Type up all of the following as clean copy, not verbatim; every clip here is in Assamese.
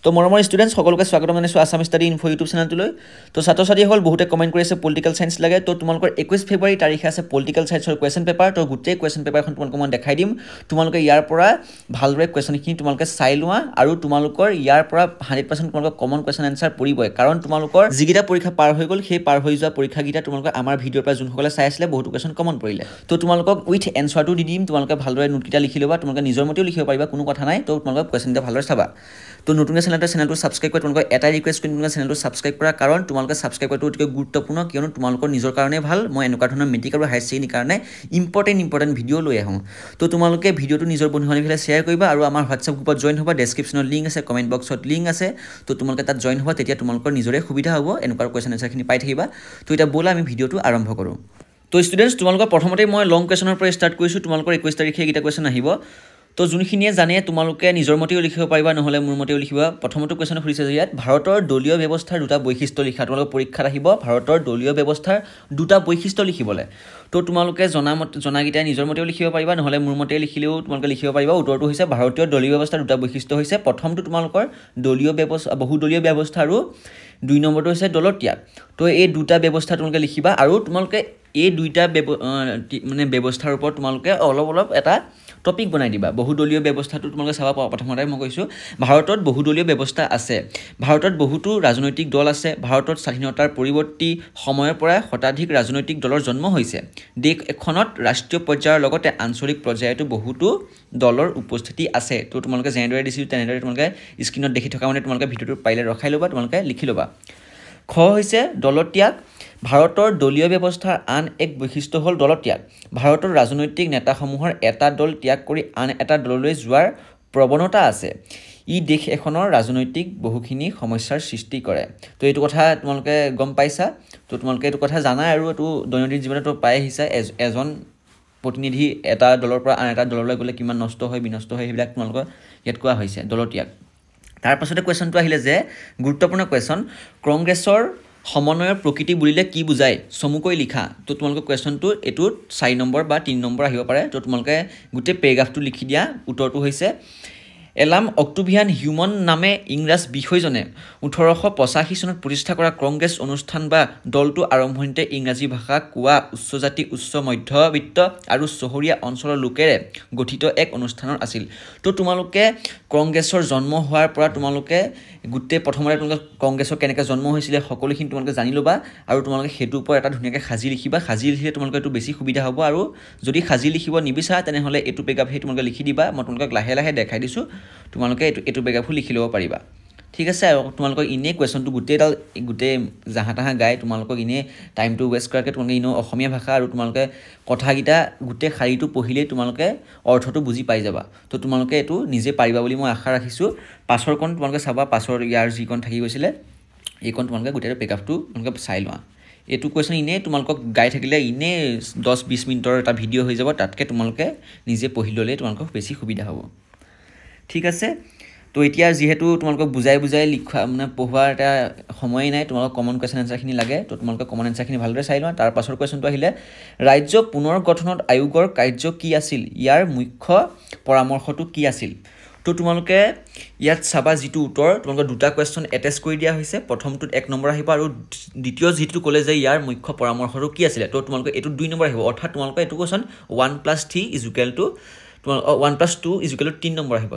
তো মৰমৰ ষ্টুডেণ্টছ সকলোকে স্বাগতম জনাইছোঁ আছাম ষ্টাডি ইনফো ইউটিউব চেনেলটোলৈ তো ছাত্ৰ ছাত্ৰীসকল বহুতে কমেণ্ট কৰি আছে পলিটিকেল চায়েন্স লাগে তো তোমালোকৰ 21 ফেব্ৰুৱাৰী তাৰিখে আছে পলিটিকেল চায়েন্সৰ কুৱেশ্যন পেপাৰ তো গোটেই কুৱেশ্যন পেপাৰখন তোমালোকক মই দেখাই দিম তোমালোকে ইয়াৰ পৰা ভালদৰে কুৱেশ্যনখিনি তোমালোকে চাই লোৱা আৰু তোমালোকৰ ইয়াৰ পৰা 100% তোমালোকৰ কমন কুৱেশ্যন আনসাৰ পৰিবই কাৰণ তোমালোকৰ যিগিটা পৰীক্ষা পাৰ হৈ গ'ল সেই পাৰ হৈ যোৱা পৰীক্ষাগিটা তোমালোকৰ আমাৰ ভিডিঅ'ৰ পৰা যোনসকলে চাই আছিলে বহুত কুৱেশ্যন কমন পৰিলে তো তোমালোকক উইথ এনসাৰটো দি দিম তোমালোকে ভালদৰে নোটকিটা লিখি ল'বা তোমালোকে নিজৰ মতেও লিখিব পাৰিবা কোনো কথা নাই তো তোমালোকে কুৱেশ্যনটা ভালদৰে চাবা তো নতুন চেনেলটো সাবস্ক্ৰাইব কৰি তোমালোকক এটা ৰিকুৱেষ্ট কৰিম তোমালোকে চেনেলটো সাবস্ক্ৰাইব কৰা কাৰণ তোমালোকে সাবস্ক্ৰাইব কৰাটো অতি গুৰুত্বপূৰ্ণ কিয়নো তোমালোকৰ নিজৰ কাৰণে ভাল মই এনেকুৱা ধৰণৰ মেট্ৰিক আৰু হায়াৰ ছেকেণ্ডাৰী কাৰণে ইম্পৰ্টেণ্ট ভিডিঅ' লৈ আহোঁ তো তোমালোকে ভিডিঅ'টো নিজৰ বন্ধু-বান্ধৱীলৈ শ্বেয়াৰ কৰিবা আৰু আমাৰ হোৱাটছআপ গ্ৰুপত জইন হ'বা ডেছক্ৰিপশ্যনত লিংক আছে কমেণ্ট বক্সত লিংক আছে তো তোমালোকে তাত জইন হ'বা তেতিয়া তোমালোকৰ নিজৰে সুবিধা হ'ব এনেকুৱা কুৱেশ্যন আনসাৰখিনি পাই থাকিবা তো এতিয়া ব'লা আমি ভিডিঅ'টো আৰম্ভ কৰোঁ তো ষ্টুডেণ্টছ তোমালোকৰ প্ৰথমতে মই লং কুৱেশ্যনৰ পৰা ষ্টাৰ্ট কৰিছোঁ তোমালোকৰ 21 তাৰিখে এইকেইটা কুৱেশ্যন আহিব তো যোনখিনিয়ে জানে তোমালোকে নিজৰ মতেও লিখিব পাৰিবা নহলে মোৰ মতেও লিখিবা প্ৰথমটো কোৱেশ্যন খুলিছে যে ইয়াত ভাৰতৰ দলীয় ব্যৱস্থাৰ দুটা বৈশিষ্ট্য লিখা তোমালোকৰ পৰীক্ষাত আহিব ভাৰতৰ দলীয় ব্যৱস্থাৰ দুটা বৈশিষ্ট্য লিখিবলৈ তো তোমালোকে জনাগিটা নিজৰ মতেও লিখিব পাৰিবা নহলে মোৰ মতে লিখিলেও তোমালোকে লিখিব পাৰিবা উত্তৰটো হৈছে ভাৰতীয় দলীয় ব্যৱস্থাৰ দুটা বৈশিষ্ট্য হৈছে প্ৰথমটো তোমালোকৰ দলীয় ব্যৱস্থা বহুদলীয় ব্যৱস্থা আৰু দুই নম্বৰটো হৈছে দলত্যাগ তো এই দুটা ব্যৱস্থা তোমালোকে লিখিবা আৰু তোমালোকে এই দুইটা মানে ব্যৱস্থাৰ ওপৰত তোমালোকে অলপ এটা টপিক বনাই দিবা বহুদলীয় ব্যৱস্থাটো তোমালোকে চাবা প্ৰথমতে মই কৈছোঁ ভাৰতত বহুদলীয় ব্যৱস্থা আছে ভাৰতত বহুতো ৰাজনৈতিক দল আছে ভাৰতত স্বাধীনতাৰ পৰৱৰ্তী সময়ৰ পৰা শতাধিক ৰাজনৈতিক দলৰ জন্ম হৈছে দেশ এখনত ৰাষ্ট্ৰীয় পৰ্যায়ৰ লগতে আঞ্চলিক পৰ্যায়তো বহুতো দলৰ উপস্থিতি আছে তো তোমালোকে যেনেদৰে দিছিল তেনেদৰে তোমালোকে স্ক্ৰীনত দেখি থকা মানে তোমালোকে ভিডিঅ'টো পাৰিলে ৰখাই ল'বা তোমালোকে লিখি ল'বা খ হৈছে দলত্যাগ ভাৰতৰ দলীয় ব্যৱস্থাৰ আন এক বৈশিষ্ট্য হ'ল দলত্যাগ ভাৰতৰ ৰাজনৈতিক নেতাসমূহৰ এটা দল ত্যাগ কৰি আন এটা দললৈ যোৱাৰ প্ৰৱণতা আছে ই দেশ এখনৰ ৰাজনৈতিক বহুখিনি সমস্যাৰ সৃষ্টি কৰে তো এইটো কথা তোমালোকে গম পাইছা তো তোমালোকে এইটো কথা জানা আৰু এইটো দৈনন্দিন জীৱনত পাই আহিছা এজন প্ৰতিনিধি এটা দলৰ পৰা আন এটা দললৈ গ'লে কিমান নষ্ট হয় বিনষ্ট হয় সেইবিলাক তোমালোকৰ ইয়াত কোৱা হৈছে দলত্যাগ তাৰ পাছতে কুৱেশ্যনটো আহিলে যে গুৰুত্বপূৰ্ণ কুৱেশ্যন কংগ্ৰেছৰ সমন্বয়ৰ প্ৰকৃতি বুলিলে কি বুজায় চমুকৈ লিখা তো তোমালোকৰ কুৱেশ্যনটো এইটোত 4 নম্বৰ বা 3 নম্বৰ আহিব পাৰে তো তোমালোকে গোটেই পেৰাগ্ৰাফটো লিখি দিয়া উত্তৰটো হৈছে এলাম অক্টোভিয়ান হিউমন নামে ইংৰাজ বিষয়জনে 1885 চনত প্ৰতিষ্ঠা কৰা কংগ্ৰেছ অনুষ্ঠান বা দলটো আৰম্ভণিতে ইংৰাজী ভাষা কোৱা উচ্চ জাতি উচ্চ মধ্যবিত্ত আৰু চহৰীয়া অঞ্চলৰ লোকেৰে গঠিত এক অনুষ্ঠানৰ আছিল তো তোমালোকে কংগ্ৰেছৰ জন্ম হোৱাৰ পৰা তোমালোকে গোটেই প্ৰথমতে তোমালোকে কংগ্ৰেছৰ কেনেকৈ জন্ম হৈছিলে সকলোখিনি তোমালোকে জানি ল'বা আৰু তোমালোকে সেইটোৰ ওপৰত এটা ধুনীয়াকৈ সাজি লিখিবা সাজি লিখিলে তোমালোকে এইটো বেছি সুবিধা হ'ব আৰু যদি সাজি লিখিব নিবিচাৰা তেনেহ'লে এইটো পেৰাগ্ৰাফ তোমালোকে লিখি দিবা মই তোমালোকক লাহে দেখাই দিছোঁ তোমালোকে এইটো পেৰাগ্ৰাফো লিখি ল'ব পাৰিবা ঠিক আছে আৰু তোমালোকক ইনে কুৱেশ্যনটো গোটেই জাহা তাহা গাই তোমালোকক ইনে টাইমটো ৱেষ্ট কৰাকৈ তোমালোকে ইনে অসমীয়া ভাষা আৰু তোমালোকে কথাগিটা গোটেই শাৰীটো পঢ়িলেই তোমালোকে অৰ্থটো বুজি পাই যাবা তো তোমালোকে এইটো নিজে পাৰিবা বুলি মই আশা ৰাখিছোঁ পাছৰকণ তোমালোকে চাবা পাছৰ ইয়াৰ যিকণ থাকি গৈছিলে এইকণ তোমালোকে গোটেই পেৰাগ্ৰাফটো তোমালোকে চাই লোৱা এইটো কুৱেশ্যন ইনে তোমালোকক গাই থাকিলে ইনে 10-20 মিনিটৰ এটা ভিডিঅ' হৈ যাব তাতকৈ তোমালোকে নিজে পঢ়ি ল'লে তোমালোকক বেছি সুবিধা হ'ব ঠিক আছে তো এতিয়া যেহেতু তোমালোকক বুজাই লিখা মানে পঢ়োৱাৰ এটা সময় নাই তোমালোকক কমন কুৱেশ্যন আনসাৰখিনি লাগে তো তোমালোকে কমন আনসাৰখিনি ভালদৰে চাই লোৱা তাৰ পাছৰ কুৱেশ্যনটো আহিলে ৰাজ্য পুনৰ গঠনত আয়োগৰ কাৰ্য কি আছিল ইয়াৰ মুখ্য পৰামৰ্শটো কি আছিল তো তোমালোকে ইয়াত চাবা যিটো উত্তৰ তোমালোকৰ দুটা কুৱেশ্যন এটেচ কৰি দিয়া হৈছে প্ৰথমটোত 1 নম্বৰ আহিব আৰু দ্বিতীয় যিটো ক'লে যে ইয়াৰ মুখ্য পৰামৰ্শটো কি আছিলে তো তোমালোকে এইটো 2 নম্বৰ আহিব অৰ্থাৎ তোমালোকে এইটো কুৱেশ্যন 1+2 নম্বৰ আহিব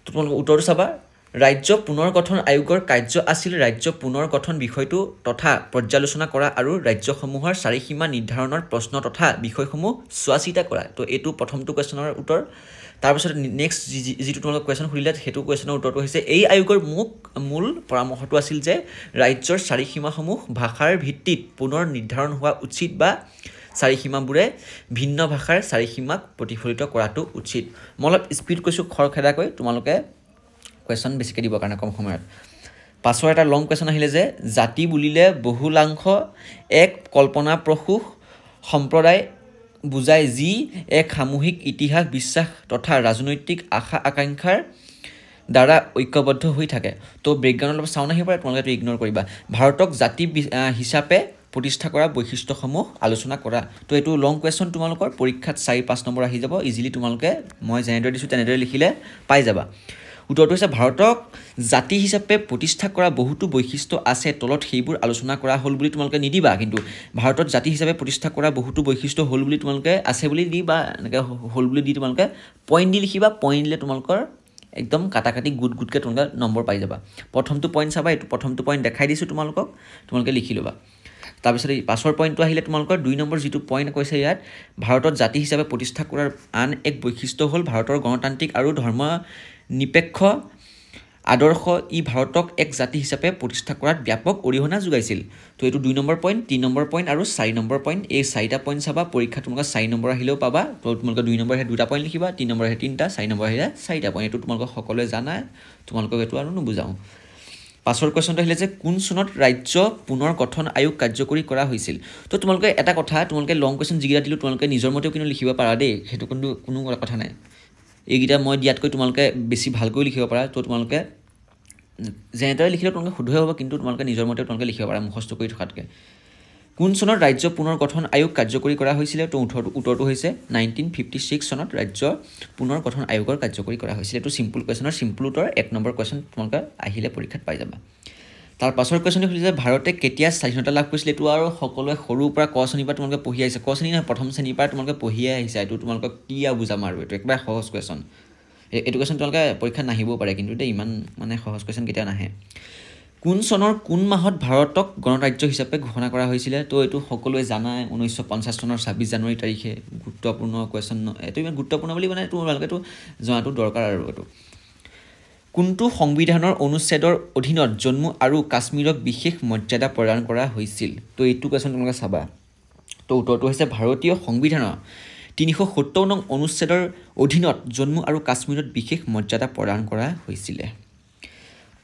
তো তোমালোকে উত্তৰটো চাবা ৰাজ্য পুনৰ গঠন আয়োগৰ কাৰ্য আছিল ৰাজ্য পুনৰ গঠন বিষয়টো তথা পৰ্যালোচনা কৰা আৰু ৰাজ্যসমূহৰ চাৰিসীমা নিৰ্ধাৰণৰ প্ৰশ্ন তথা বিষয়সমূহ চোৱাচিতা কৰা তো এইটো প্ৰথমটো কুৱেশ্যনৰ উত্তৰ তাৰপিছত নেক্সট যিটো তোমালোকে কুৱেশ্যন সুধিলে সেইটো কুৱেশ্যনৰ উত্তৰটো হৈছে এই আয়োগৰ মূল পৰামৰ্শটো আছিল যে ৰাজ্যৰ চাৰিসীমাসমূহ ভাষাৰ ভিত্তিত পুনৰ নিৰ্ধাৰণ হোৱা উচিত বা চাৰিসীমাবোৰে ভিন্ন ভাষাৰ চাৰিসীমাক প্ৰতিফলিত কৰাটো উচিত মই অলপ স্পীড কৈছোঁ খৰখেদাকৈ তোমালোকে কুৱেশ্যন বেছিকৈ দিবৰ কাৰণে কম সময়ত পাছৰ এটা লং কুৱেশ্যন আহিলে যে জাতি বুলিলে বহুলাংশ এক কল্পনাপ্ৰসূ সম্প্ৰদায় বুজায় যি এক সামূহিক ইতিহাস বিশ্বাস তথা ৰাজনৈতিক আশা আকাংক্ষাৰ দ্বাৰা ঐক্যবদ্ধ হৈ থাকে তো ব্ৰেকগ্ৰাউণ্ড অলপ চাউণ্ড আহিব পাৰে তোমালোকে এইটো ইগন'ৰ কৰিবা ভাৰতক জাতি হিচাপে প্ৰতিষ্ঠা কৰা বৈশিষ্ট্যসমূহ আলোচনা কৰা তো এইটো লং কুৱেশ্যন তোমালোকৰ পৰীক্ষাত 4-5 নম্বৰ আহি যাব ইজিলি তোমালোকে মই যেনেদৰে দিছোঁ তেনেদৰে লিখিলে পাই যাবা উত্তৰটো হৈছে ভাৰতক জাতি হিচাপে প্ৰতিষ্ঠা কৰা বহুতো বৈশিষ্ট্য আছে তলত সেইবোৰ আলোচনা কৰা হ'ল বুলি তোমালোকে নিদিবা কিন্তু ভাৰতত জাতি হিচাপে প্ৰতিষ্ঠা কৰা বহুতো বৈশিষ্ট্য হ'ল বুলি তোমালোকে আছে বুলি দি বা এনেকৈ হ'ল বুলি দি তোমালোকে পইণ্ট দি লিখিবা পইণ্ট দিলে তোমালোকৰ একদম কাটাকাটি গুটকৈ তোমালোকে নম্বৰ পাই যাবা প্ৰথমটো পইণ্ট চাবা এইটো প্ৰথমটো পইণ্ট দেখাই দিছোঁ তোমালোকে লিখি ল'বা তাৰপিছত এই পাছৰ পইণ্টটো আহিলে তোমালোকৰ 2 নম্বৰ যিটো পইণ্ট কৈছে ইয়াত ভাৰতত জাতি হিচাপে প্ৰতিষ্ঠা কৰাৰ আন এক বৈশিষ্ট্য হ'ল ভাৰতৰ গণতান্ত্ৰিক আৰু ধৰ্ম নিৰপেক্ষ আদৰ্শ ই ভাৰতক এক জাতি হিচাপে প্ৰতিষ্ঠা কৰাত ব্যাপক অৰিহণা যোগাইছিল তো এইটো 2 নম্বৰ পইণ্ট 3 নম্বৰ পইণ্ট আৰু 4 নম্বৰ পইণ্ট এই 4টা পইণ্ট চাবা পৰীক্ষা তোমালোকৰ 4 নম্বৰ আহিলেও পাবা তো তোমালোকে 2 নম্বৰ আহে 2টা পইণ্ট লিখিবা 3 নম্বৰ আহে 3টা 4 নম্বৰ আহিলে 4টা পইণ্ট এইটো তোমালোকক সকলোৱে জানাই তোমালোকক এইটো আৰু নুবুজাওঁ পাছৰ কোৱেশ্যনটো আহিলে যে কোন চনত ৰাজ্য পুনৰ গঠন আয়োগ কাৰ্যকৰী কৰা হৈছিল তো তোমালোকে এটা কথা তোমালোকে লং কোৱেশ্যন যিকেইটা দিলোঁ তোমালোকে নিজৰ মতেও কিন্তু লিখিব পাৰা দেই সেইটো কিন্তু কোনো কথা নাই এইকেইটা মই দিয়াতকৈ তোমালোকে বেছি ভালকৈ লিখিব পাৰা তো তোমালোকে যেনেদৰে লিখিলেও তোমালোকে শুদ্ধই হ'ব কিন্তু তোমালোকে নিজৰ মতেও তোমালোকে লিখিব পাৰা মুখস্থ কৰি থকাতকৈ কোন চনত ৰাজ্য পুনৰ গঠন আয়োগ কাৰ্যকৰী কৰা হৈছিলে তো উত্তৰটো হৈছে 1956 চনত ৰাজ্য পুনৰ গঠন আয়োগৰ কাৰ্যকৰী কৰা হৈছিলে এইটো চিম্পল কুৱেশ্যনৰ চিম্পল উত্তৰ 1 নম্বৰ কুৱেশ্যন তোমালোকে আহিলে পৰীক্ষাত পাই যাবা তাৰ পাছৰ কুৱেশ্যনটো হ'ল যে ভাৰতে কেতিয়া স্বাধীনতা লাভ কৰিছিলে এইটো আৰু সকলোৱে সৰুৰ পৰা ক শ্ৰেণীৰ পৰা তোমালোকে পঢ়ি আহিছে ক শ্ৰেণী নহয় প্ৰথম শ্ৰেণীৰ পৰা তোমালোকে পঢ়িয়ে আহিছে এইটো তোমালোকক কি আৰু বুজাম আৰু এইটো একেবাৰে সহজ কুৱেশ্যন এইটো কুৱেশ্যন তোমালোকে পৰীক্ষাত নাহিবও পাৰে কিন্তু দেই ইমান মানে সহজ কুৱেশ্যন কেতিয়াও নাহে কোন চনৰ কোন মাহত ভাৰতক গণৰাজ্য হিচাপে ঘোষণা কৰা হৈছিলে তো এইটো সকলোৱে জানাই 1950 চনৰ 26 জানুৱাৰী তাৰিখে গুৰুত্বপূৰ্ণ কুৱেশ্যন এইটো ইমান গুৰুত্বপূৰ্ণ বুলি মানে তোমালোকেতো জনাটো দৰকাৰ আৰু এইটো কোনটো সংবিধানৰ অনুচ্ছেদৰ অধীনত জম্মু আৰু কাশ্মীৰক বিশেষ মৰ্যাদা প্ৰদান কৰা হৈছিল তো এইটো কুৱেশ্যন তোমালোকে চাবা তো উত্তৰটো হৈছে ভাৰতীয় সংবিধানৰ 370 নং অনুচ্ছেদৰ অধীনত জম্মু আৰু কাশ্মীৰত বিশেষ মৰ্যাদা প্ৰদান কৰা হৈছিলে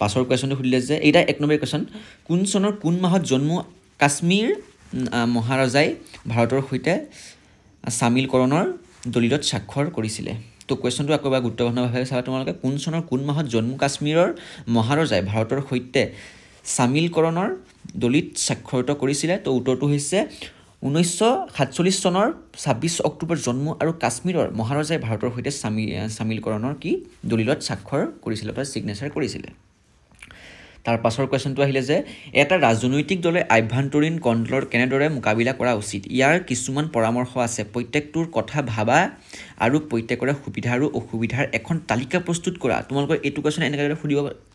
পাছৰ কুৱেশ্যনটো সুধিলে যে এইটা 1 নম্বৰ কুৱেশ্যন কোন চনৰ কোন মাহত জম্মু কাশ্মীৰ মহাৰাজাই ভাৰতৰ সৈতে সামিলকৰণৰ দলিলত স্বাক্ষৰ কৰিছিলে তো কুৱেশ্যনটো আকৌ এবাৰ গুৰুত্বপূৰ্ণভাৱে চাবা তোমালোকে কোন চনৰ কোন মাহত জম্মু কাশ্মীৰৰ মহাৰাজাই ভাৰতৰ সৈতে সামিলকৰণৰ দলিত স্বাক্ষৰিত কৰিছিলে তো উত্তৰটো হৈছে 1947 চনৰ 26 অক্টোবৰ জম্মু আৰু কাশ্মীৰৰ মহাৰাজাই ভাৰতৰ সৈতে সামিলকৰণৰ কি দলিলত স্বাক্ষৰ কৰিছিলে বা সিগনেচাৰ কৰিছিলে তাৰ পাছৰ কুৱেশ্যনটো আহিলে যে এটা ৰাজনৈতিক দলে আভ্যন্তৰীণ কণ্ডলৰ কেনেদৰে মোকাবিলা কৰা উচিত ইয়াৰ কিছুমান পৰামৰ্শ আছে প্ৰত্যেকটোৰ কথা ভাবা আৰু প্ৰত্যেকৰে সুবিধা আৰু অসুবিধাৰ এখন তালিকা প্ৰস্তুত কৰা তোমালোকৰ এইটো কুৱেশ্যন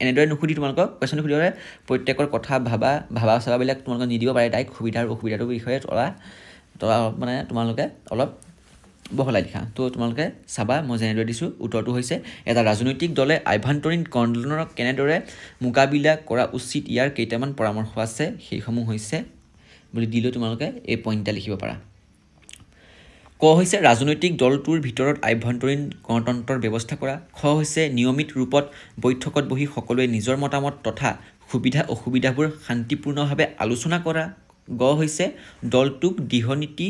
এনেদৰে নুসুধি তোমালোকক কুৱেশ্যনটো সুধিলে প্ৰত্যেকৰ কথা ভাবা চাবাবিলাক তোমালোকে নিদিব পাৰে ডাইৰেক্ট সুবিধা আৰু অসুবিধাটোৰ বিষয়ে মানে তোমালোকে অলপ বহলাই লিখা তো তোমালোকে চাবা মই যেনেদৰে দিছোঁ উত্তৰটো হৈছে এটা ৰাজনৈতিক দলে আভ্যন্তৰীণ কণ্ডলৰ কেনেদৰে মোকাবিলা কৰা উচিত ইয়াৰ কেইটামান পৰামৰ্শ আছে সেইসমূহ হৈছে বুলি দিলেও তোমালোকে এই পইণ্টটা লিখিব পাৰা ক হৈছে ৰাজনৈতিক দলটোৰ ভিতৰত আভ্যন্তৰীণ গণতন্ত্ৰৰ ব্যৱস্থা কৰা খ হৈছে নিয়মিত ৰূপত বৈঠকত বহি সকলোৱে নিজৰ মতামত তথা সুবিধা অসুবিধাবোৰ শান্তিপূৰ্ণভাৱে আলোচনা কৰা গ হৈছে দলটোক দৃঢ়নীতি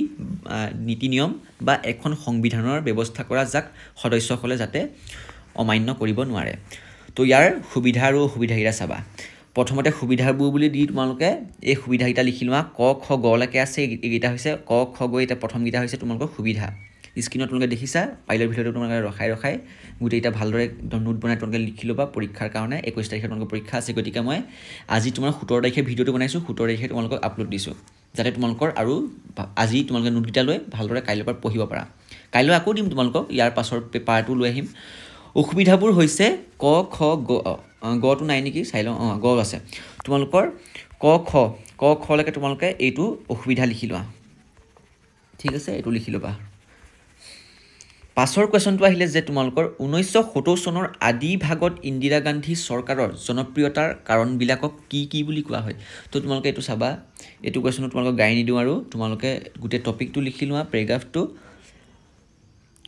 নীতি নিয়ম বা এখন সংবিধানৰ ব্যৱস্থা কৰা যাক সদস্যসকলে যাতে অমান্য কৰিব নোৱাৰে তো ইয়াৰ সুবিধা আৰু অসুবিধাকেইটা চাবা প্ৰথমতে সুবিধাবোৰ বুলি দি তোমালোকে এই সুবিধাকেইটা লিখি লোৱা ক খ গ লৈকে আছে এইকেইটা হৈছে ক খ গ এটা প্ৰথমকেইটা হৈছে তোমালোকৰ সুবিধা স্ক্ৰীনত তোমালোকে দেখিছা পাইলৰ ভিতৰতে তোমালোকে ৰখাই গোটেইকেইটা ভালদৰে নোট বনাই তোমালোকে লিখি ল'বা পৰীক্ষাৰ কাৰণে 21 তাৰিখে তোমালোকৰ পৰীক্ষা আছে গতিকে মই আজি তোমাৰ 17 তাৰিখে ভিডিঅ'টো বনাইছোঁ 17 তাৰিখে তোমালোকক আপলোড দিছোঁ যাতে তোমালোকৰ আৰু আজি তোমালোকে নোটকেইটা লৈ ভালদৰে কাইলৈৰ পৰা পঢ়িব পাৰা কাইলৈ আকৌ দিম তোমালোকক ইয়াৰ পাছৰ পেপাৰটো লৈ আহিম অসুবিধাবোৰ হৈছে ক খ গটো নাই নেকি চাই লওঁ গ আছে তোমালোকৰ ক খ লৈকে তোমালোকে এইটো অসুবিধা লিখি লোৱা ঠিক আছে এইটো লিখি ল'বা পাছৰ কুৱেশ্যনটো আহিলে যে তোমালোকৰ 1970 চনৰ আদি ভাগত ইন্দিৰা গান্ধী চৰকাৰৰ জনপ্ৰিয়তাৰ কাৰণবিলাকক কি বুলি কোৱা হয় তো তোমালোকে এইটো চাবা এইটো কুৱেশ্যনত তোমালোকক গাই নিদিওঁ আৰু তোমালোকে গোটেই টপিকটো লিখি লোৱা পেৰাগ্ৰাফটো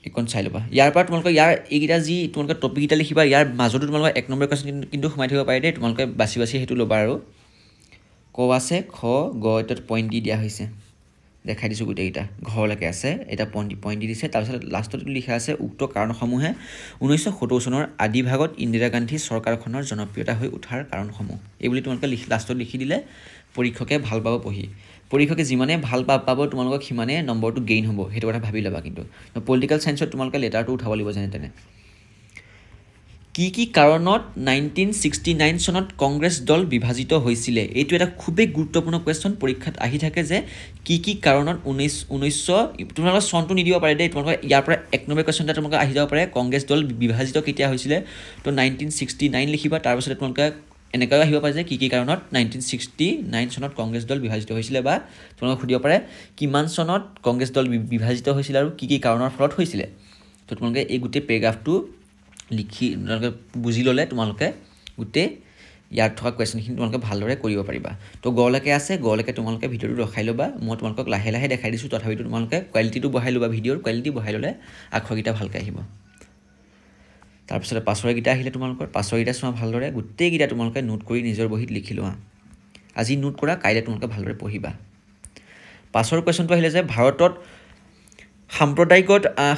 এখন চাই ল'বা ইয়াৰ পৰা তোমালোকে এইকেইটা যি তোমালোকে টপিককেইটা লিখিবা ইয়াৰ মাজতো তোমালোকে 1 নম্বৰ কুৱেশ্যন কিন্তু সোমাই থাকিব পাৰে দেই তোমালোকে বাছি সেইটো ল'বা আৰু ক আছে খ গ এটাত পইণ্ট দি দিয়া হৈছে দেখাই দিছোঁ গোটেইকেইটা ঘৰলৈকে আছে এটা পইণ্ট দি দিছে তাৰপিছত লাষ্টত লিখা আছে উক্ত কাৰণসমূহে 1970 চনৰ আদি ভাগত ইন্দিৰা গান্ধী চৰকাৰখনৰ জনপ্ৰিয়তা হৈ উঠাৰ কাৰণসমূহ এইবুলি তোমালোকে লাষ্টত লিখি দিলে পৰীক্ষকে ভাল পাব পঢ়ি পৰীক্ষকে যিমানে ভাল পাব তোমালোকক সিমানে নম্বৰটো গেইন হ'ব সেইটো কথা ভাবি ল'বা কিন্তু পলিটিকেল সায়েন্সত তোমালোকে লেটাৰটো উঠাব লাগিব যেনে তেনে কি কাৰণত 1969 চনত কংগ্ৰেছ দল বিভাজিত হৈছিলে এইটো এটা খুবেই গুৰুত্বপূৰ্ণ কোৱেশ্চন পৰীক্ষাত আহি থাকে যে কি কাৰণত 1900 তোমালোকে চনটো নিদিব পাৰে দেই তোমালোকে ইয়াৰ পৰা এক নম্বৰ কোৱেশ্চনটা তোমালোকে আহি যাব পাৰে কংগ্ৰেছ দল বিভাজিত কেতিয়া হৈছিলে তো 1969 লিখিবা তাৰ পিছত তোমালোকে এনেকৈ আহিব পাৰে যে কি কাৰণত 1969 চনত কংগ্ৰেছ দল বিভাজিত হৈছিলে বা তোমালোকে সুধিব পাৰে কিমান চনত কংগ্ৰেছ দল বিভাজিত হৈছিলে আৰু কি কাৰণৰ ফলত হৈছিলে তো তোমালোকে এই গোটেই পেৰাগ্ৰাফটো লিখি তোমালোকে বুজি ল'লে তোমালোকে গোটেই ইয়াত থকা কোৱেশ্চনখিনি তোমালোকে ভালদৰে কৰিব পাৰিবা তো গলৈকে আছে গলৈকে তোমালোকে ভিডিঅ'টো ৰখাই ল'বা মই তোমালোকক লাহে লাহে দেখাই দিছোঁ তথাপিতো তোমালোকে কোৱালিটিটো বঢ়াই ল'বা ভিডিঅ'ৰ কোৱালিটি বঢ়াই ল'লে আখৰকেইটা ভালকৈ আহিব তাৰপিছতে পাছৰকেইটা আহিলে তোমালোকৰ পাছৰকেইটা চোৱা ভালদৰে গোটেইকেইটা তোমালোকে নোট কৰি নিজৰ বহীত লিখি লোৱা আজি নোট কৰা কাইলৈ তোমালোকে ভালদৰে পঢ়িবা পাছৰ কুৱেশ্যনটো আহিলে যে ভাৰতত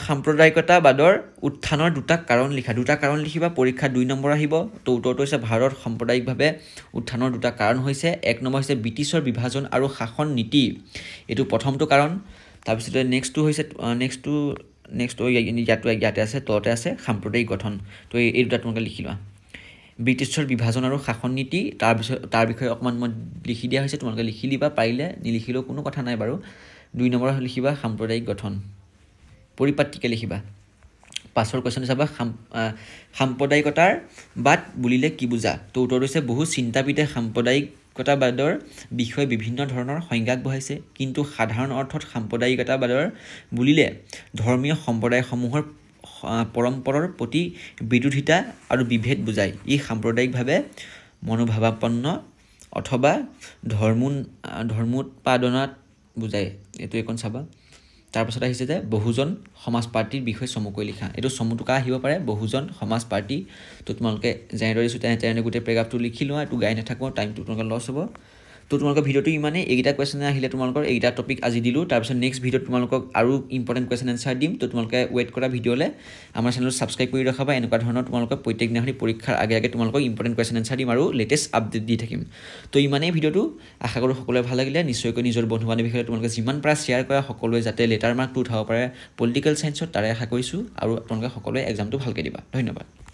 সাম্প্ৰদায়িকতাবাদৰ উত্থানৰ দুটা কাৰণ লিখিবা পৰীক্ষা 2 নম্বৰ আহিব তো উত্তৰটো হৈছে ভাৰত সাম্প্ৰদায়িকভাৱে উত্থানৰ দুটা কাৰণ হৈছে এক নম্বৰ হৈছে ব্ৰিটিছৰ বিভাজন আৰু শাসন নীতি এইটো প্ৰথমটো কাৰণ তাৰপিছতে নেক্সটটো হৈছে নেক্সট ইয়াতে আছে তলতে আছে সাম্প্ৰদায়িক গঠন তো এই দুটা তোমালোকে লিখি লোৱা ব্ৰিটিছৰ বিভাজন আৰু শাসন নীতি তাৰ বিষয়ে অকমান মই লিখি দিয়া হৈছে তোমালোকে লিখি লিবা পাৰিলে নিলিখিলেও কোনো কথা নাই বাৰু 2 নম্বৰ লিখিবা সাম্প্ৰদায়িক গঠন পৰিপাটিকে লিখিবা পাছৰ কোৱেশ্চন চাবা সাম্প্ৰদায়িকতাৰ বাদ বুলিলে কি বুজা তো উত্তৰ হৈছে বহু চিন্তাবিদে সাম্প্ৰদায়িকতাবাদৰ বিষয়ে বিভিন্ন ধৰণৰ সংজ্ঞা বহাইছে কিন্তু সাধাৰণ অৰ্থত সাম্প্ৰদায়িকতাবাদৰ বুলিলে ধৰ্মীয় সম্প্ৰদায়সমূহৰ পৰম্পৰাৰ প্ৰতি বিৰোধিতা আৰু বিভেদ বুজায় ই সাম্প্ৰদায়িকভাৱে মনোভাৱাপন্ন অথবা ধৰ্মোৎপাদনাত বুজায় এইটো এখন চাবা তাৰপিছত আহিছে যে বহুজন সমাজ পাৰ্টিৰ বিষয়ে চমুকৈ লিখা এইটো চমুটোকা আহিব পাৰে বহুজন সমাজ পাৰ্টি তো তোমালোকে যেনেদৰে দিছোঁ তেনেদৰে গোটেই পেৰাগ্ৰাফটো লিখি লোৱা এইটো গাই নাথাকোঁ টাইমটো তোমালোকৰ লছ হ'ব তো তোমালোকৰ ভিডিঅ'টো ইমানেই এইকেইটা কুৱেশ্যন আহিলে তোমালোকৰ এইকেইটা টপিক আজি দিলোঁ তাৰপিছত নেক্সট ভিডিঅ'ত তোমালোকক আৰু ইম্পৰ্টেণ্ট কুৱেশ্যন এনচাৰ দিম তো তোমালোকে ৱেইট কৰা ভিডিঅ'লৈ আমাৰ চেনেলটো ছাবস্ক্ৰাইব কৰি ৰখাবা এনেকুৱা ধৰণৰ তোমালোকৰ প্ৰত্যেক দিনাখনি পৰীক্ষাৰ আগে তোমালোকক ইম্পৰ্টেণ্ট কুৱেশ্যন এনচাৰ দিম আৰু লেটেষ্ট আপডেট দি থাকিম তো ইমানেই ভিডিঅ'টো আশা কৰোঁ সকলোৱে ভাল লাগিলে নিশ্চয়কৈ নিজৰ বন্ধু বান্ধৱীৰ বিষয়ে তোমালোকে যিমান পাৰে শ্বেয়াৰ কৰা সকলোৱে যাতে লেটাৰ মাৰ্কটো উঠাব পাৰে পলিটিকেল চায়েন্সত তাৰে আশা কৰিছোঁ আৰু তোমালোকে সকলোৱে এক্সামটো ভালকৈ দিবা ধন্যবাদ